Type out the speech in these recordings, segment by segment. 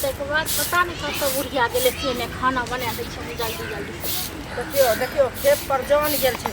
के बाद पता नहीं कत बुढ़िया गेले से ने खाना बना दै छै जल्दी जल्दी। देखियो देखियो खेत पर जान गेल छै।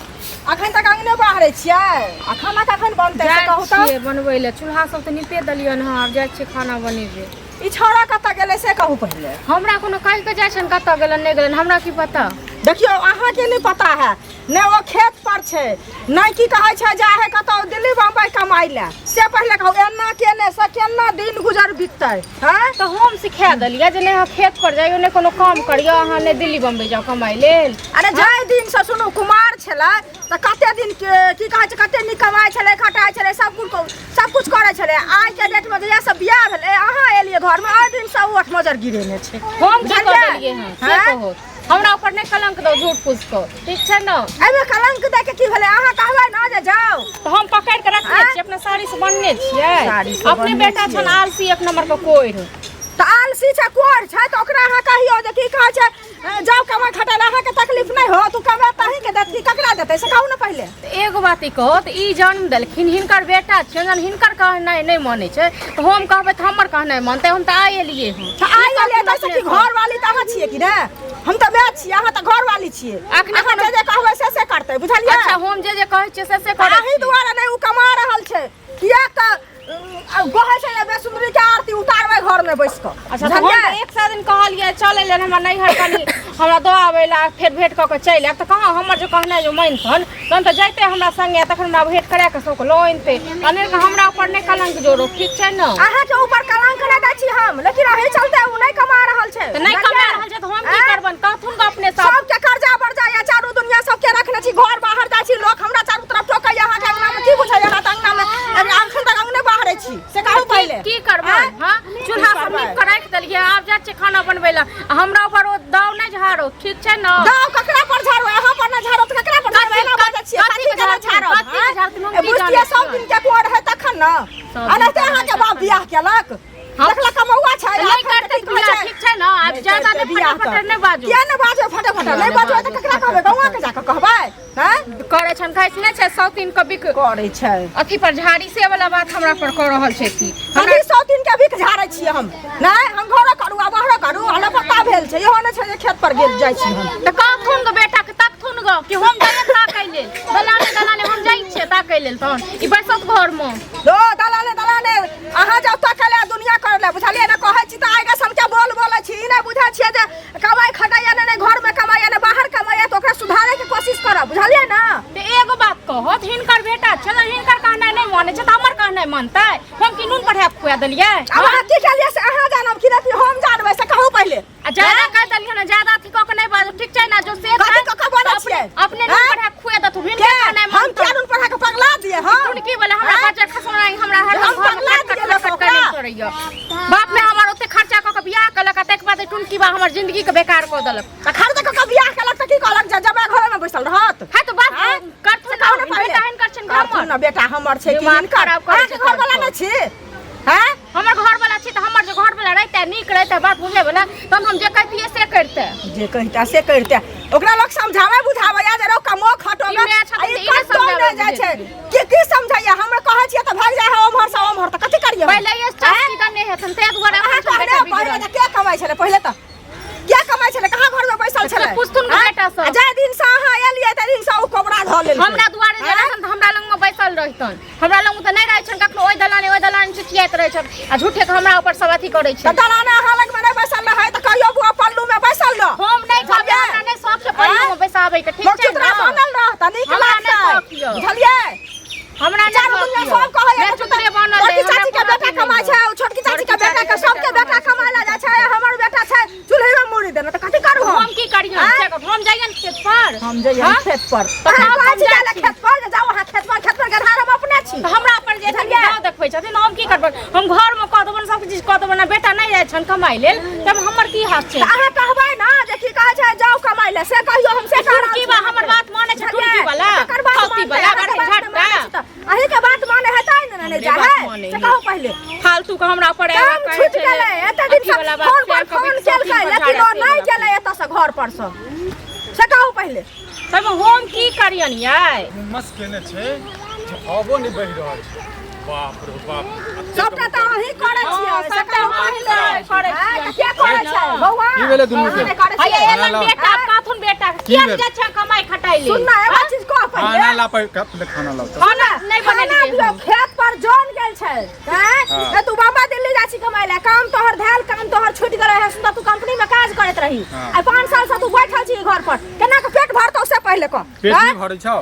अखन तक अंगने बाहरे छियै आ खाना कखन बनतै से कहू त। बनबै ले चूल्हा सब त निपे देलियन हां आब जाइ छै खाना बनेबे। ई छोरा कत गेलै से कहू पहिले। हमरा कोनो कहि के जाइ छन कत गेलन नै गेलन हमरा की पता। देखियो अहाँ के नहीं पता है ने वो खेत पर छे नहीं की कहे छे जा है कत दिल्ली बम्बई कमाई ले से पहले कहू एना केने से केना दिन गुजर बीततै हैं। तो हम सिखा देलिए जे ने खेत पर जाइयो ने कोनो काम करियो अहाँ ने दिल्ली बम्बई जाओ कमाई लेल। अरे जाय दिन से सुनो कुमार छले त कते दिन के की कहे छै कते नि कमाई छले खटाई छले सब कुछ करे छले। आज के डेट में जहिया से बियाह भेले अहाँ एलिए घर में आ दिन से ओठ मजर गिरेने छै। हम की कर देलिए हैं से कहो हमरा ऊपर ने कलंक दो झूठ फूस को ठीक छै न। एमे कलंक दे के की भेले अहाँ कहबै न जे जाओ तो हम पकड़ के रखने छी अपना साड़ी से बनने छियै। अपने बेटा छन आलसी एक नंबर के कोइ त आलसी छै कोर छै त ओकरा अहाँ कहियो जे की कहै छै जाओ कमा खटाला अहाँ के तकलीफ नै हो तू कमा तही के देती ककरा देतै से कहू न पहिले। एगो बात ई कहो त ई जन्म देलखिन हिनकर बेटा छै जन हिनकर कहनाइ नै मानै छै त हम कहबै त हमर कहनाइ मानतै। हम त आइ एलिए हूं त आइ एलिए त से की घर वाली त अहाँ छियै कि नै हम त बे छियै अहाँ त घर वाली छियै। अखन जे कहबै से करतै बुझलियै। अच्छा हम जे कहै छियै से करै अही दुआरे नै उ कमा रहल छै किया त गहे छै ले सुंदरी के आरती उतारबै घर में बैस क। अच्छा त हम एक सा दिन कहलिए चले ले हमरा नैहर कनी हमरा दो आवेला फिर भेंट क के चल आब त कहां हमर जो कहनाइ जो मानथन तहन त जाइते हमरा संगे तखन हमरा भेंट करा के सब लोइनते अने हमरा ऊपर ने कलंक जोड़ो ठीक छै न। अहाँ के ऊपर कलंक नै दै छी हम लेकिन अही चलते उ नै कमा रहल छै। त नै कमा रहल छै त हम की करबन कहथुन ग अपने सब के कर्जा बर्जा या चारू दुनिया सब के रखने छी घर बाहर जाइ छी लोग हमरा चारू तरफ टोकै अहाँ के अंगना में की बुझै अहाँ त अंगना में आखन तक अंगने बाहरे छी से कहू पहिले। की करबन हां चूल्हा सब नीप के राख देलिए आब जा छै खाना बनबै ला हमरा ऊपर ओ दाव नै झाड़ो ठीक छै न। दाव ककरा पर झाड़ो अहाँ पर न झाड़ो त ककरा पर झाड़ो एना बात छियै कथि के झाड़ो ए बुझतिया सब दिन के कोर है तखन न अनते अहाँ के बाप बियाह केलक देखला कमौआ छै नै करते बियाह ठीक छै न। अब ज्यादा नै फटाफट नै बाजू किया नै बाजो फटाफट नै बाजो त ककरा कहबै गौवा के जाके कहबै हैं करे छन खाइस नै छै सौतीन के बिक करे छै अथी पर झाड़ी से वाला बात हमरा पर कर रहल छै की हमरा सौतीन के बिक झाड़ै छियै हम नै हम घरो करू आ बाहरो करू हमरा पता भेल छै इहो नै छै जे खेत पर गेल जाइ छी हम त कहथुन ग बेटा के तकथुन ग कि हम जाय ताकै लेल दलाने हम जाइ छियै ताकै लेल तहन ई बैसत घर में लो दलाने अहाँ जाउ ताकै ले दुनिया कर ले बुझलिए न कहै छी त आगे समके बोलै छी नै बुझै छियै जे कमाई खटाइया नै घर में कमाइया नै बाहर कमाइया त ओकरा सुधारे के कोशिश करब बुझलिए न। ते एगो बात कहत हिनकर बेटा छै हिनकर कहनाइ नै माने छै त हमर कहनाइ मानतै हम कि नून पढ़ा खुआ देलिए। अब अहाँ की केलिए से अहाँ जानब कि नै हम जानबै से कहू पहिले। आ ज्यादा कह देलिए न ज्यादा थी क के नै बाजू ठीक छै ना जो से अपने नून पढ़ा खुआ दत हिनकर कहनाइ हम क्या नून पढ़ा के पगला दिए हम तुन की बोले हमरा बच्चा खसुनाई हमरा हर हम पगला दिए बाप में हमर ओते खर्चा क के बियाह कलक आ तक बाद टुनकी बा हमर जिंदगी के बेकार क देलक त खर्चा क के बियाह कलक त की कहलक जे जब घर में बैसल रहत है तो बात करथुन न बेटा हिनकर छन घर न बेटा हमर छै कि हिनकर घर वाला नै छी हैं हमर घर वाला छी त हमर जे घर वाला रहते नीक रहते बात बुझे वाला तब हम जे कहतिए से करते ओकरा लोग समझावे बुझावे या जे रो कमो खटोगे ई समझावे जाइ छै की समझाइया हम कहै छियै त भाग जाय है ओमहर से ओमहर त कथि करियै पहिले ये चाची कने हेतन ते दुआरे पहिले त के कमाई छले पहिले त क्या कमाई छले कहां घर में बैसल छले पुस्तुन बेटा सब जाय दिन से अहाँ एलियै त दिन से ओ कोबरा ध लेल हमरा दुआरे जे रहन त हमरा लंग में बैसल रहितन हमरा लंग त नै रहै छन कखनो ओइ दलाने चिचियात रहै छन आ झूठे के हमरा ऊपर सब अथी करै छै। त दलाने अहाँ लंग में नै बैसल रहै त कहियो बुआ पल्लू में बैसल रह हम नै कहबै हमरा नै शौक छै पल्लू में बैसाबै के ठीक छै ना बनल रह त नीक लागतै बुझलियै हमरा नै दुनिया सब कहै है चुतरे बनल है चाची के बेटा कमाई छै छोटकी चाची के बेटा के सबके बेटा कमाई ला जाइ छै हमर बेटा छै चूल्हे में मुड़ी देना त कथि करू हम की करियो हम जाइयन खेत पर हम जाइयन खेत पर त हम जाइले खेत पर जाओ अहाँ खेत पर गधार हम अपने छी हमरा पर जे गाँव देखबै छथिन हम की करबै हम घर में कह देबन सब चीज कह देबन बेटा नै जाइ छन कमाई लेल तब हमर की हाथ छै अहाँ कहबै ना जे की कहै छै जाओ कमाई ले से कहियो हम से की बा हमर बात माने छै टुनकी वाला खौती वाला बड़ झटका अही के बात माने है ताई न नै जा है से कहू पहिले फालतू के हमरा पर आवा कहै छै एते दिन से फोन केलकै लेकिन ओ नै गेलै एत से घर पर से कहू पहिले तब हम की करियन यै मस केने छै आबो नै बहि रहल छै बाप रे बाप सबटा त अही करै छियै सबटा पहिले करै छियै के की भेले दुनू के भैया एलन बेटा काथुन बेटा किया जा छ कमाई खटाई ले सुन ना एगो चीज कह खाना पहिले ला पे खाना लाओ खाना नहीं बनेले खाना खेत पर जोन गेल छै हैं तू बाबा दिल्ली जाछि कमाई ले काम तोहर धैल काम तोहर छूट गेल है सुन तू कंपनी में काज करत रही आ 5 साल से तू बैठल छी घर पर केना के पेट भरतौ से पहिले क पेट नहीं भरै छौ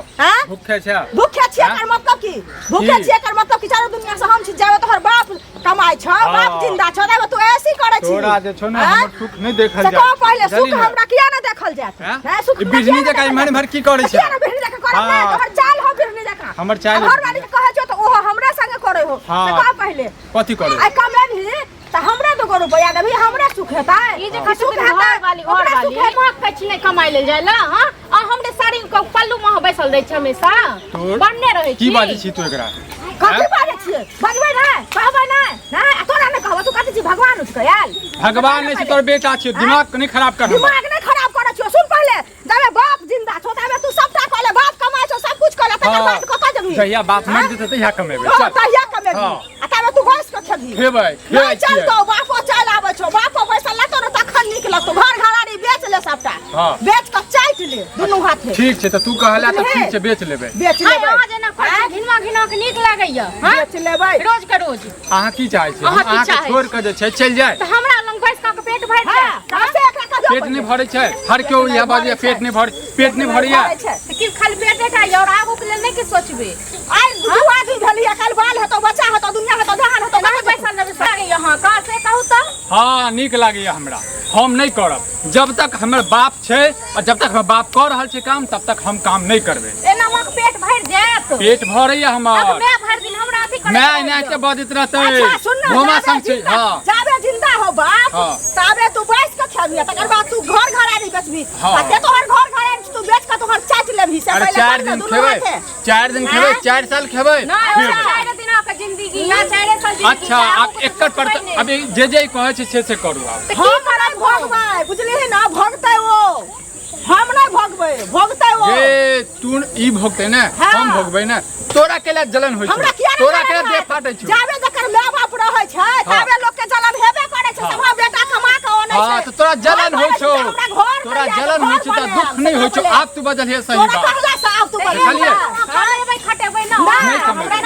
भूखे छै भूखे छियै कर मतलब की भूखे छियै कर मतलब की चारो दुनिया से हम छी जाबे तोहर बाप कमाई छ बाप जिंदा छ तबे तू ऐसी करे छी तोरा जे छौ ना हमर सुख नहीं देखल से जा कह पहिले सुख हमरा किया ना देखल जात हैं सुख बिजली जका इमहर इमहर की करे छै किया ना बिजली जका करत नहीं तोहर चाल हो बिजली जका हमर चाल घर वाली के कहे छ त ओहो हमरा संगे करे हो से कह पहिले कथि करे आई कमे भी त हमरा 2 रुपया देबी हमरा सुख हेता ई जे सुख घर वाली मक कछ नहीं कमाई ले जाय ला हां आ हमरे साड़ी को पल्लू में बैसल दै छ हमेशा बनने रहे छी की बाजी छी तू एकरा कथि बाजे छी बजबै ना कहबै ना ना तोरा ने कहबो तू कथि छी भगवान उठ गयाल भगवान नहीं तोर बेटा छी दिमाग नहीं खराब कर दिमाग नहीं खराब करे छी सुन पहले जबे बाप जिंदा छ तबे तू सबटा कहले बाप कमाय छ सब कुछ कहले तकर बाद कत जबी जहिया बाप मर जेते तहिया कमेबे चल तहिया कमेबी आ तबे तू बस के खेबी खेबै चल तो बापो चल आबै छ बापो पैसा लेतो न तखन निक लगतो घर घराड़ी बेच ले सबटा बेच के चाट ले दुनू हाथे ठीक छै त तू कहला त ठीक छै बेच लेबै बेच लेबै हां जेना घिनवा घिनवा के नीक लागैया हां बेच लेबै रोज के रोज अहाँ की चाहै छी अहाँ के छोड़ के जे छै चल जाय त हमरा लंग बैस के पेट भर जाय कैसे एकरा कहियो पेट नहीं भरै छै हर केओ यह बाजे पेट नहीं भरैया कि खाली पेटे खाइ और आगू के लेल नहीं के सोचबे आई दू आदमी भेलिया काल बाल हेतो बच्चा हेतो दुनिया हेतो जहान हेतो नहीं पैसा लेबे सागे यहां का से कहू त हाँ नीक लागैया हमरा हम नहीं करब जब तक हमर बाप छै और जब तक हमर बाप कर रहल छै काम तब तक हम काम नहीं करबे एना मक पेट भर जात पेट भरैया हमर मैं भर दिन हमरा अथी कर मैं नहीं के बजत रहते अच्छा सुन ना घोमा संग छै हां जाबे जिंदा हो बाप तबे तू बैस के खेबी तकर बाद तू घर घराड़ी बेचबी ताके तोहर घर घराड़ी तू बेच के तोहर चाट लेबी से पहले 4 दिन खेबै 4 दिन खेबै 4 साल खेबै ना 4 दिन का जिंदगी या 4 साल जिंदगी अच्छा आप एकर पर अभी जे कहै छै से करू आप हम करब भगबै बुझली ना भगतै वो हम नहीं भगबै भगतै वो जे तू ई भगतै ना हम भगबै ना तोरा केला जलन होय छै तोरा केला देह फाटै छै जाबे जकर माय बाप रहै छै तबे लोग के जलन हेबे करे छै सब बेटा कमा के ओनै छै हां तो तोरा जलन होय छौ तोरा जलन होय छै त दुख नहीं होय छौ आप तू बदल है सही बात कहला से आप तू बदल खाएबै खटेबै ना नहीं कमेबै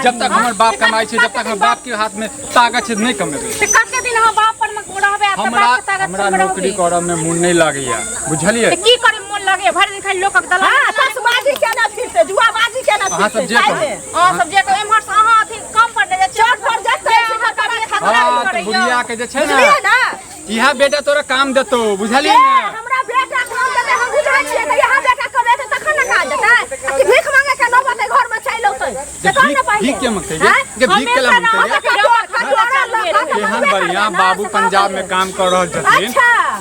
जब तक हमर बाप कमाई छै जब तक हमर बाप के हाथ में ताकत छै नहीं कमेबै त कते दिन हम बाप पर में रहबे आ बाप के ताकत हमरा नौकरी करब में मन नहीं लागैया बुझलियै त की करे मन लगे भर दिन खाली लोक के दला हां दस बाजी केना फिरते जुआ बाजी केना फिरते अहाँ सब जे हां सब जे एमहर से अहाँ अथी कम पर दे चोट पर जते हां तो बुढ़िया के जे छै ना इहा बेटा तोरा काम देतो बुझलियै ना हमरा बेटा काम देते हम बुझै छियै त यहाँ बेटा कमेते तखन ना काज देतै कि भीख मांगे के नौबत घर में चैल औतै से कौन ना पहिले भीख के मांगतै जे भीख के ला मांगतै केहन बढ़िया बाबू पंजाब में काम कर रहल छथिन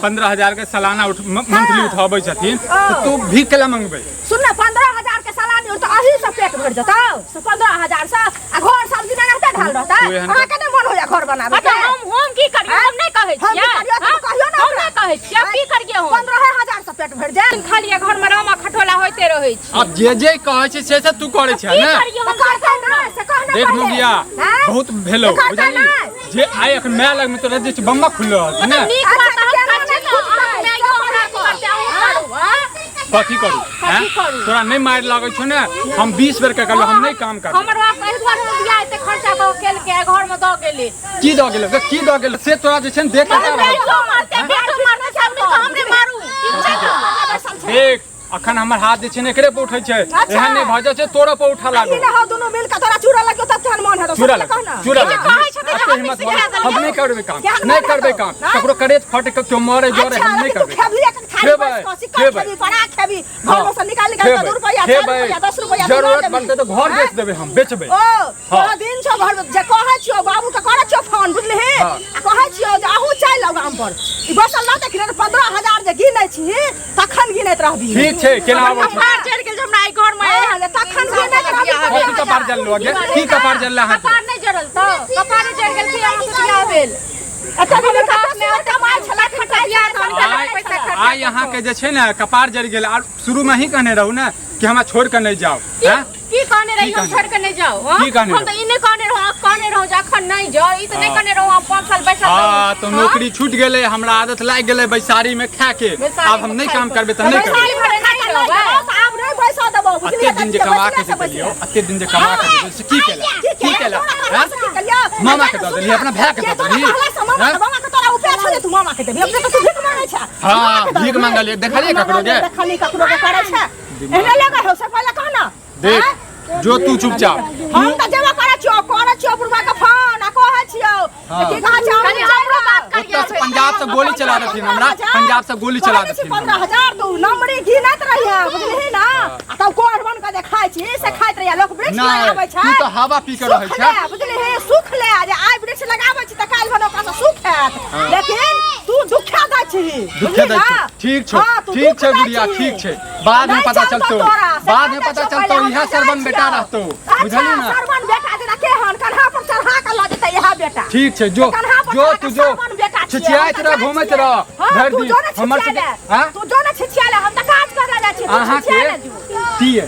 15,000 के सालाना मंथली उठाबै छथिन तो तू भीख के ला मांगबै सुन ना 15,000 के सालानी तो अही से पेट भर जतौ 15,000 से आ घर सब्जी में रहते ढाल रहता अहाँ के नहीं मन होया घर बनाबे अच्छा हम की करियो हम नहीं कहै छियै कहियो ना हम नहीं कहै छियै की करियो हम 15,000 से पेट भर जाए खाली घर में रामा खटोला होते रहै छी अब जे कहै छै से तू करै छै ना कहते ना से कहना देख मुगिया बहुत भेलो बुझली जे आइ एखन मैं लग में तोरा जे बम्बा खुलल है ना नीक बात हम कहै छी ना मैं हमरा करते हम कथी करू तोरा नहीं मार लागै छौ ना हम 20 बेर के कहलो हम नहीं काम कर हमर बाप एहि दुआरे हम बियाह एते खर्चा क केल के घर में द गेले की द गेल से तोरा जे छै देख के मारते हमरे मारू देख अखन हमर हाथ जे छै ने एकरे पे उठै छै एहन नहीं भजै छै तोरा पे उठा लागो ना हो दोनों मिल के तोरा चूरा लगियो तब तहन मन हेतो चूरा हिम्मत हम नहीं करबे काम नहीं करबे काम ककरो करे फट के क्यों मारे जोरे हम नहीं करबे खेबी बना खेबी घर से निकाल के 2 रुपया 10 रुपया जरूरत पड़ते तो घर बेच देबे हम बेचबे ओ दिन छ घर जे कहै छियो बाबू के करे छियो फोन बुझली हे आ कहै छियो जे आहू चाय लग गाम पर ई बसल न देखि 15,000 जे गिनै छी तखन गिनैत रहबी ठीक छै केना आबै छै कपार चढ़ गेल हमरा आई घर में तखन गिनैत रहबी की कपार जल लगे की कपार जल ला कपार नहीं जरल तो कपार चढ़ गेल कि अहाँ से बियाह भेल आ यहाँ के जे छै ने कपार जड़ गेल शुरू में ही कहने रहू ना कि हमरा छोड़ के नहीं जाओ की कहने रही हम छोड़ के नहीं जाओ हम तो इने कहने रहो जखन नहीं जाओ ई तो नहीं कहने रहो हम 5 साल बैठल हां तो नौकरी छूट गेले हमरा आदत लाग गेले बैसारी में खा के अब हम नहीं काम करबे त नहीं करबे आब नहीं पैसा देबो अते दिन जे कमा के देलियो अते दिन जे कमा के देलियो से की केला मामा के दे देली अपना भाई के दे देली मामा के तोरा उपाय छले तू मामा के देबी अब तो तू भीख मांगे छ हां भीख मांगले देखलिए ककरो के देखली ककरो के करे छ एने लगा हो से पहले कहना देख जो तू चुपचाप हम त जमा करे छियो बुढ़वा के फोन आ कहै छियो की कहा छ कनी हमरो बात करिया पंजाब से गोली चला रही हमरा पंजाब से गोली चला रही 15000 तू नंबरी गिनत रहिया बुझली ना आ तब कोर बन के देखाइ छी से खाइत रहिया लोग वृक्ष लगाबै छै तू तो हवा पी के रहै छै बुझली हे सुख ले जे आइ वृक्ष लगाबै छी त काल भनो का सुख हैत लेकिन तू दुखा दै छी दुखा दै छी ठीक छै गुड़िया ठीक छै बाद में पता चलतो इहा सरवन बेटा रहतो बुझली ना सरवन बेटा जेना केहन कन्हा पर चढ़ा के ल जेतै इहा बेटा ठीक छै जो तू जो छिछियाइत रह घुमैत रह भर दिन हमर तू जो ना छिछियाले हम त काज कर ले छी अहाँ के